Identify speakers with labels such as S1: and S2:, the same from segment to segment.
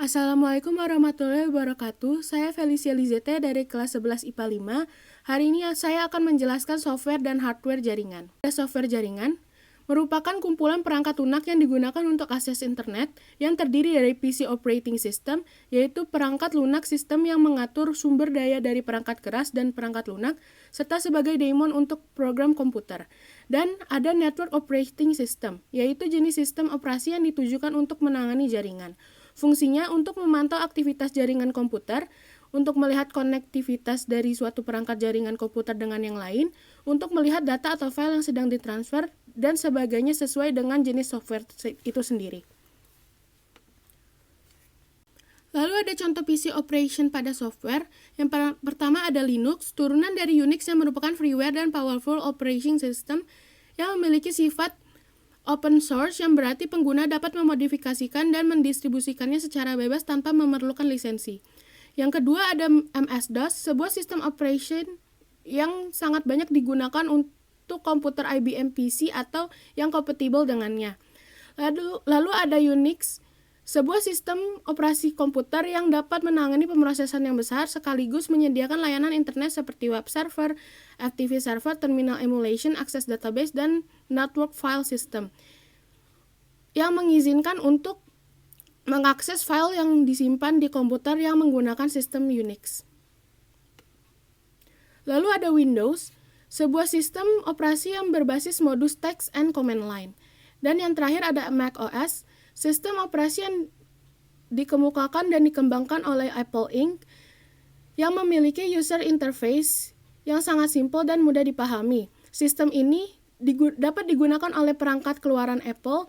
S1: Assalamualaikum warahmatullahi wabarakatuh. Saya Felicia Lizette dari kelas 11 IPA 5. Hari ini saya akan menjelaskan software dan hardware jaringan. Software jaringan merupakan kumpulan perangkat lunak yang digunakan untuk akses internet yang terdiri dari PC operating system, yaitu perangkat lunak sistem yang mengatur sumber daya dari perangkat keras dan perangkat lunak, serta sebagai daemon untuk program komputer. Dan ada network operating system, yaitu jenis sistem operasi yang ditujukan untuk menangani jaringan. Fungsinya untuk memantau aktivitas jaringan komputer, untuk melihat konektivitas dari suatu perangkat jaringan komputer dengan yang lain, untuk melihat data atau file yang sedang ditransfer, dan sebagainya sesuai dengan jenis software itu sendiri. Lalu ada contoh PC operation pada software. Yang pertama ada Linux, turunan dari Unix yang merupakan freeware dan powerful operating system yang memiliki sifat open source, yang berarti pengguna dapat memodifikasikan dan mendistribusikannya secara bebas tanpa memerlukan lisensi. Yang kedua ada MS-DOS, sebuah sistem operation yang sangat banyak digunakan untuk komputer IBM PC atau yang kompatibel dengannya. Lalu ada Unix, sebuah sistem operasi komputer yang dapat menangani pemrosesan yang besar sekaligus menyediakan layanan internet seperti web server, FTP server, terminal emulation, akses database, dan network file system yang mengizinkan untuk mengakses file yang disimpan di komputer yang menggunakan sistem Unix. Lalu ada Windows, sebuah sistem operasi yang berbasis modus text and command line. Dan yang terakhir ada Mac OS, sistem operasi yang dikemukakan dan dikembangkan oleh Apple Inc. yang memiliki user interface yang sangat simpel dan mudah dipahami. Sistem ini dapat digunakan oleh perangkat keluaran Apple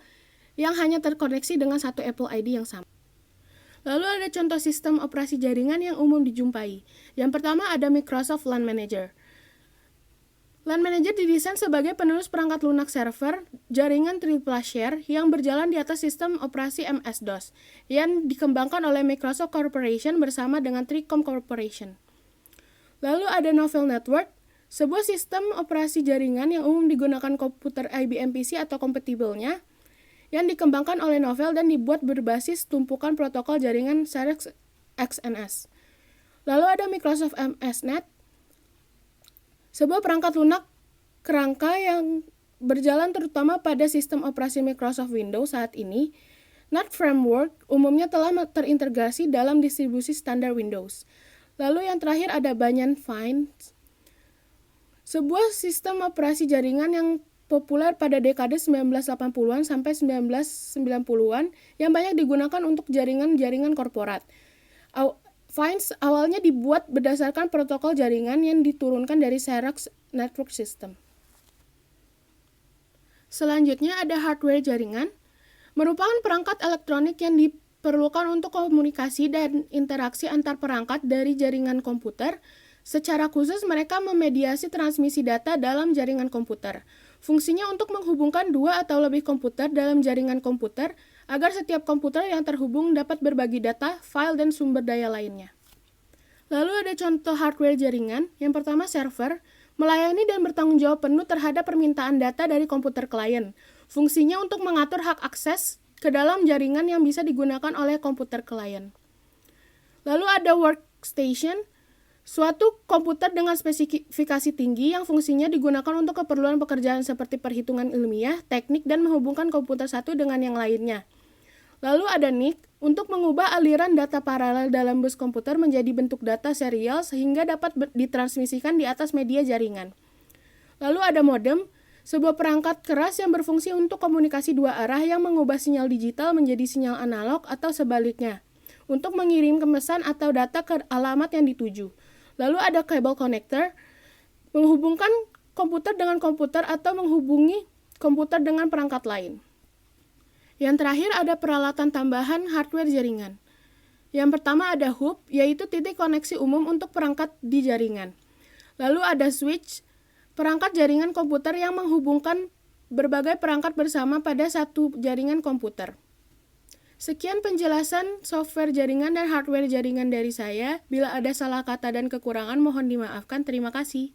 S1: yang hanya terkoneksi dengan satu Apple ID yang sama. Lalu ada contoh sistem operasi jaringan yang umum dijumpai. Yang pertama ada Microsoft LAN Manager. LAN Manager didesain sebagai penerus perangkat lunak server jaringan triple share yang berjalan di atas sistem operasi MS-DOS yang dikembangkan oleh Microsoft Corporation bersama dengan Tricom Corporation. Lalu ada Novell Network, sebuah sistem operasi jaringan yang umum digunakan komputer IBM PC atau kompatibelnya yang dikembangkan oleh Novell dan dibuat berbasis tumpukan protokol jaringan Xerox XNS. Lalu ada Microsoft MS-NET, sebuah perangkat lunak kerangka yang berjalan terutama pada sistem operasi Microsoft Windows saat ini. NET Framework umumnya telah terintegrasi dalam distribusi standar Windows. Lalu yang terakhir ada Banyan Fine, sebuah sistem operasi jaringan yang populer pada dekade 1980-an sampai 1990-an yang banyak digunakan untuk jaringan-jaringan korporat. Fines awalnya dibuat berdasarkan protokol jaringan yang diturunkan dari Xerox Network System. Selanjutnya ada hardware jaringan, merupakan perangkat elektronik yang diperlukan untuk komunikasi dan interaksi antar perangkat dari jaringan komputer. Secara khusus mereka memediasi transmisi data dalam jaringan komputer. Fungsinya untuk menghubungkan dua atau lebih komputer dalam jaringan komputer agar setiap komputer yang terhubung dapat berbagi data, file, dan sumber daya lainnya. Lalu ada contoh hardware jaringan. Yang pertama server, melayani dan bertanggung jawab penuh terhadap permintaan data dari komputer klien. Fungsinya untuk mengatur hak akses ke dalam jaringan yang bisa digunakan oleh komputer klien. Lalu ada workstation, suatu komputer dengan spesifikasi tinggi yang fungsinya digunakan untuk keperluan pekerjaan seperti perhitungan ilmiah, teknik, dan menghubungkan komputer satu dengan yang lainnya. Lalu ada NIC, untuk mengubah aliran data paralel dalam bus komputer menjadi bentuk data serial sehingga dapat ditransmisikan di atas media jaringan. Lalu ada modem, sebuah perangkat keras yang berfungsi untuk komunikasi dua arah yang mengubah sinyal digital menjadi sinyal analog atau sebaliknya, untuk mengirim pesan atau data ke alamat yang dituju. Lalu ada cable connector, menghubungkan komputer dengan komputer atau menghubungi komputer dengan perangkat lain. Yang terakhir ada peralatan tambahan hardware jaringan. Yang pertama ada hub, yaitu titik koneksi umum untuk perangkat di jaringan. Lalu ada switch, perangkat jaringan komputer yang menghubungkan berbagai perangkat bersama pada satu jaringan komputer. Sekian penjelasan software jaringan dan hardware jaringan dari saya. Bila ada salah kata dan kekurangan mohon dimaafkan. Terima kasih.